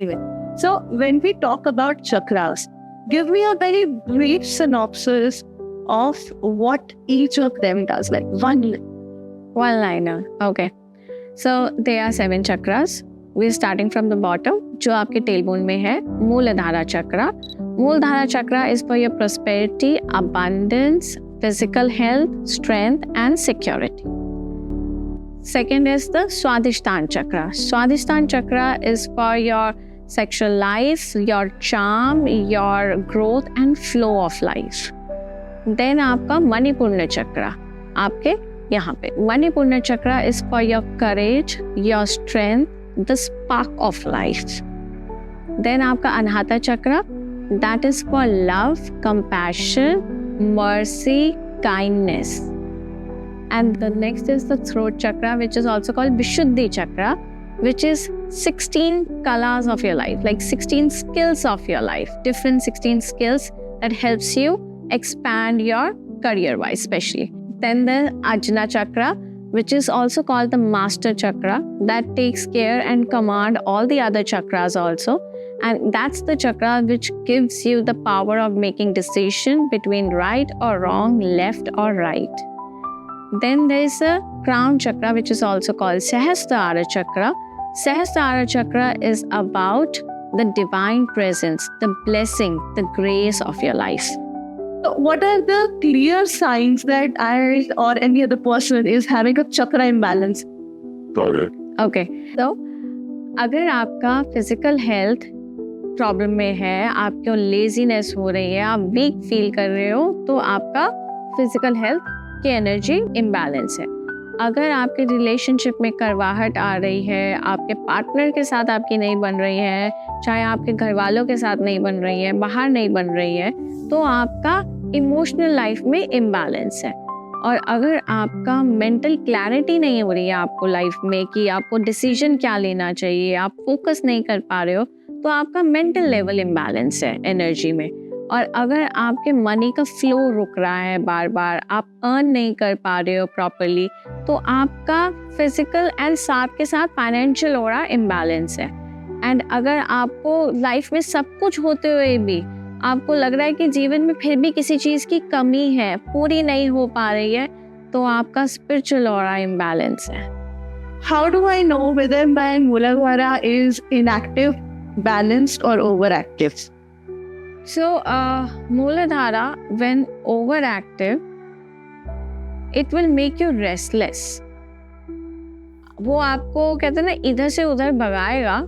Anyway, so when we talk about chakras, give me a very brief synopsis of what each of them does, like One liner. Okay. So there are 7 chakras. We're starting from the bottom, जो आपके tailbone में है, Mooladhara chakra. Mooladhara chakra is for your prosperity, abundance, physical health, strength, and security. Second is the Swadhisthana chakra. Swadhisthana chakra is for your sexual life, your charm, your growth and flow of life. Then आपका Manipurna chakra, आपके यहाँ पे Manipurna chakra is for your courage, your strength, the spark of life. Then आपका Anahata chakra, that is for love, compassion, mercy, kindness. And the next is the throat chakra, which is also called Vishuddhi chakra, which is 16 kalas of your life, like 16 skills of your life, different 16 skills that helps you expand your career-wise, especially. Then the Ajna chakra, which is also called the master chakra, that takes care and command all the other chakras also. And that's the chakra which gives you the power of making decision between right or wrong, left or right. Then there is a crown chakra, which is also called Sahasrara chakra. Sahasrara chakra is about the divine presence, the blessing, the grace of your life. So what are the clear signs that I or any other person is having a chakra imbalance? Got it. Okay. So अगर आपका physical health problem में है, आपको laziness हो रही है, आप weak feel कर रहे हो, तो आपका फिजिकल हेल्थ की एनर्जी इम्बैलेंस है. अगर आपके रिलेशनशिप में करवाहट आ रही है, आपके पार्टनर के साथ आपकी नहीं बन रही है, चाहे आपके घर वालों के साथ नहीं बन रही है, बाहर नहीं बन रही है, तो आपका इमोशनल लाइफ में इम्बैलेंस है. और अगर आपका मेंटल क्लैरिटी नहीं हो रही है आपको लाइफ में कि आपको डिसीजन क्या लेना चाहिए, आप फोकस नहीं कर पा रहे हो, तो आपका मेंटल लेवल इम्बैलेंस है एनर्जी में. और अगर आपके मनी का फ्लो रुक रहा है बार बार, आप अर्न नहीं कर पा रहे हो प्रॉपरली, तो आपका फिजिकल एंड साथ के साथ फाइनेंशियल हो रहा इम्बैलेंस है. एंड अगर आपको लाइफ में सब कुछ होते हुए भी आपको लग रहा है कि जीवन में फिर भी किसी चीज़ की कमी है, पूरी नहीं हो पा रही है, तो आपका स्पिरिचुअल हो रहा इम्बैलेंस है. How do I know whether my Mooladhara is inactive, balanced or overactive? So, Mooladhara, when overactive, it will make you restless. वो आपको कहते हैं ना इधर से उधर भगाएगा,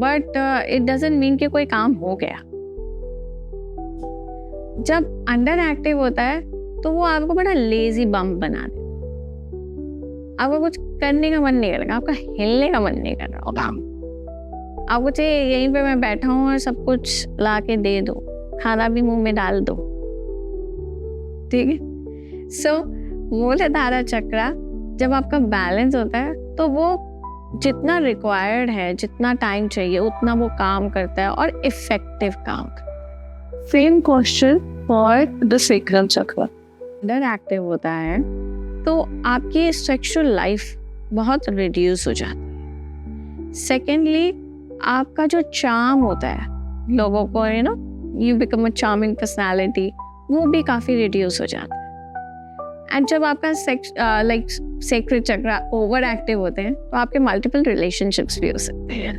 but it doesn't mean कि कोई काम हो गया. जब अंडर एक्टिव होता है तो वो आपको बड़ा लेजी बम बना देता है. आपको कुछ करने का मन नहीं करेगा, आपका हिलने का मन नहीं कर रहा होगा. आपको चाहिए यहीं पे मैं बैठा हूँ और सब कुछ ला के दे दो, खाना भी मुंह में डाल दो. ठीक है. सो मूलाधारा चक्रा जब आपका बैलेंस होता है तो वो जितना रिक्वायर्ड है, जितना टाइम चाहिए, उतना वो काम करता है और इफेक्टिव काम करता है. Same question for the sacral chakra. Under active होता है तो आपकी सेक्सुअल लाइफ बहुत रिड्यूस हो जाती है. सेकेंडली, आपका जो चार्म होता है, लोगों को you become a charming personality, वो भी काफ़ी रिड्यूस हो जाता है. एंड जब आपका सेक्रेट चक्रा ओवर एक्टिव होते हैं तो आपके मल्टीपल रिलेशनशिप्स भी हो सकते हैं,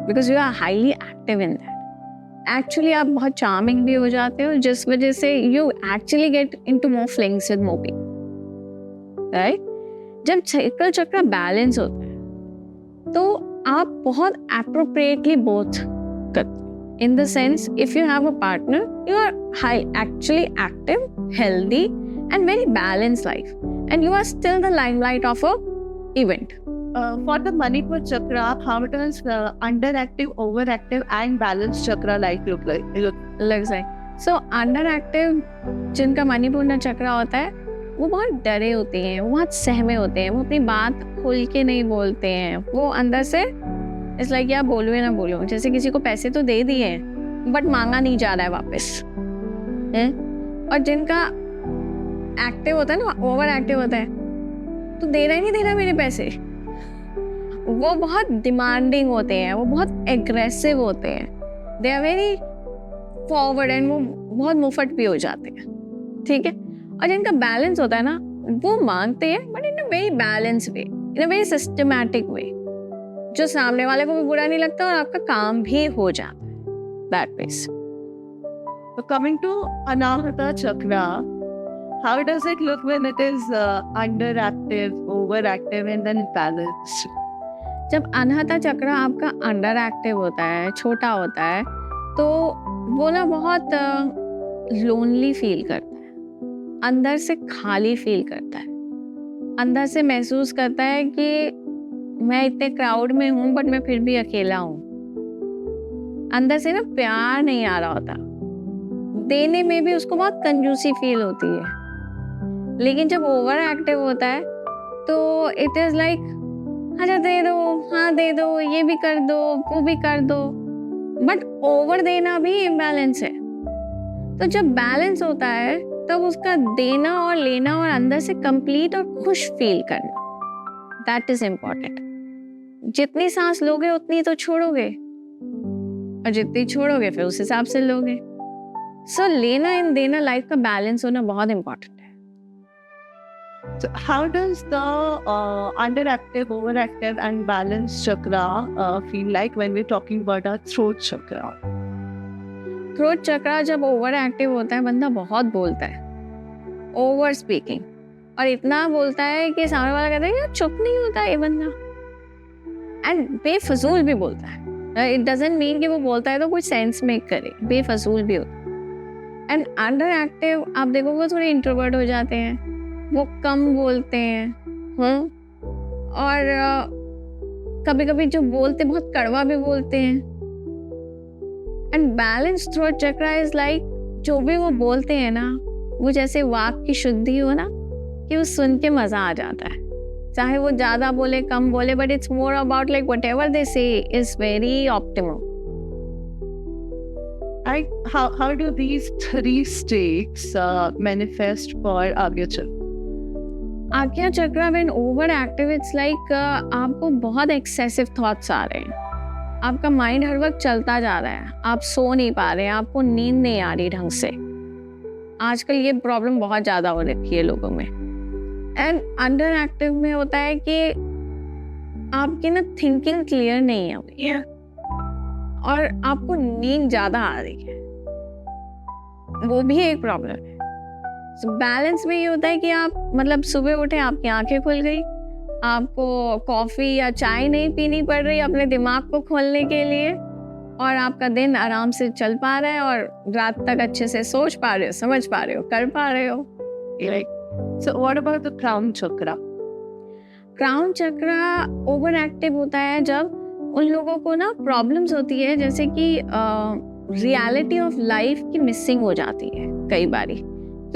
because you are highly active in that. Actually आप बहुत चार्मिंग भी हो जाते हो, जिस वजह से you actually get into more flings with more people, right. जब सेक्रेट चक्रा बैलेंस होता है तो आप बहुत एप्रोप्रिएटली बोथ करते. In the sense, if you have a partner, you are actually active, healthy and very balanced life, and you are still the limelight of a event. For the Manipur chakra, how does underactive, overactive and balanced chakra look like? So underactive जिनका मणिपुर चक्रा होता है वो बहुत डरे होते हैं, वो बहुत सहमे होते हैं, वो अपनी बात खुल के नहीं बोलते हैं. वो अंदर से इट्स लाइक या बोलूँ या ना बोलूँ, जैसे किसी को पैसे तो दे दिए हैं बट मांगा नहीं जा रहा है वापस है. और जिनका एक्टिव होता है ना, ओवर एक्टिव होता है, तो दे रहा ही नहीं दे रहा मेरे पैसे, वो बहुत डिमांडिंग होते हैं, वो बहुत एग्रेसिव होते हैं, they are very forward and वो बहुत मुफट भी हो जाते हैं, ठीक है। और जिनका बैलेंस होता है ना, वो मांगते हैं but in a very balance way, in a very systematic way, जो सामने वाले को भी बुरा नहीं लगता और आपका काम भी हो जाता है, that means. So coming to Anahata Chakra, how does it look when it is underactive, overactive and then balanced? जब अनाहता चक्र आपका अंडर एक्टिव होता है, छोटा होता है, तो वो ना बहुत लोनली फील करता है, अंदर से खाली फील करता है, अंदर से महसूस करता है कि मैं इतने क्राउड में हूँ बट मैं फिर भी अकेला हूँ। अंदर से ना प्यार नहीं आ रहा होता, देने में भी उसको बहुत कंजूसी फील होती है। लेकिन जब ओवर एक्टिव होता है तो इट इज लाइक अच्छा दे दो, हाँ दे दो, ये भी कर दो, वो भी कर दो, बट ओवर देना भी इम्बैलेंस है। तो जब बैलेंस होता है तब उसका देना और लेना और अंदर से कंप्लीट और खुश फील करना, दैट इज इम्पोर्टेंट। जितनी सांस लोगे उतनी तो छोड़ोगे, और जितनी छोड़ोगे फिर उस हिसाब से लोगे। सो लेना एंड देना, लाइफ का बैलेंस होना बहुत इम्पोर्टेंट है। So how does the underactive, overactive and balanced chakra feel like when we're talking about our throat chakra? Throat chakra जब ओवर एक्टिव होता है, बंदा बहुत बोलता है, ओवर स्पीकिंग, और इतना बोलता है कि सामने वाला कहता है यार चुप नहीं होता ये बंदा, एंड बेफजूल भी बोलता है। इट डजंट मीन कि वो बोलता है तो कुछ सेंस मेक करे, बेफजूल भी होता है। एंड अंडर एक्टिव आप देखोगे वो थोड़े इंट्रोवर्ट हो जाते हैं, वो कम बोलते हैं, और कभी कभी जो बोलते बहुत कड़वा भी बोलते हैं। And balance throat chakra is like जो भी वो बोलते हैं ना, वो जैसे वाक की शुद्धि हो ना, कि वो सुन के मजा आ जाता है, चाहे वो ज्यादा बोले कम बोले, but it's more about like whatever they say is very optimum. How do these three states manifest for Agya Chakra? आज्ञा चक्र when over active, it's like आपको बहुत एक्सेसिव थॉट्स आ रहे हैं, आपका माइंड हर वक्त चलता जा रहा है, आप सो नहीं पा रहे हैं, आपको नींद नहीं आ रही ढंग से। आजकल ये प्रॉब्लम बहुत ज़्यादा हो रखी है लोगों में। एंड अंडर एक्टिव में होता है कि आपकी ना थिंकिंग क्लियर नहीं है हुई है और आपको नींद ज़्यादा आ रही है, वो भी एक प्रॉब्लम है। बैलेंस में ये होता है कि आप मतलब सुबह उठे, आपकी आंखें खुल गई, आपको कॉफ़ी या चाय नहीं पीनी पड़ रही अपने दिमाग को खोलने के लिए, और आपका दिन आराम से चल पा रहा है और रात तक अच्छे से सोच पा रहे हो, समझ पा रहे हो, कर पा रहे हो। So what about the crown chakra? Crown chakra over active होता है जब उन लोगों को ना प्रॉब्लम्स होती है, जैसे कि रियलिटी ऑफ लाइफ की मिसिंग हो जाती है कई बारी,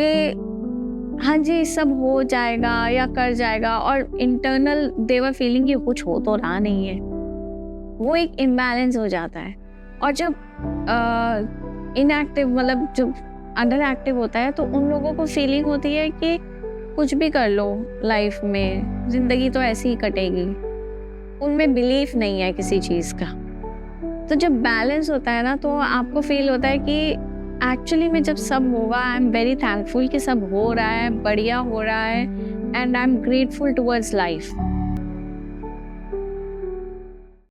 कि हाँ जी सब हो जाएगा या कर जाएगा, और इंटरनल देवर फीलिंग की कुछ हो तो रहा नहीं है, वो एक इम्बैलेंस हो जाता है। और जब इनएक्टिव मतलब जब अंडर एक्टिव होता है तो उन लोगों को फीलिंग होती है कि कुछ भी कर लो लाइफ में, जिंदगी तो ऐसी ही कटेगी, उनमें बिलीफ नहीं है किसी चीज़ का। तो जब बैलेंस होता है ना तो आपको फील होता है कि एक्चुअली में जब सब होगा, आई एम वेरी थैंकफुल कि सब हो रहा है, बढ़िया हो रहा है, and I am grateful towards life.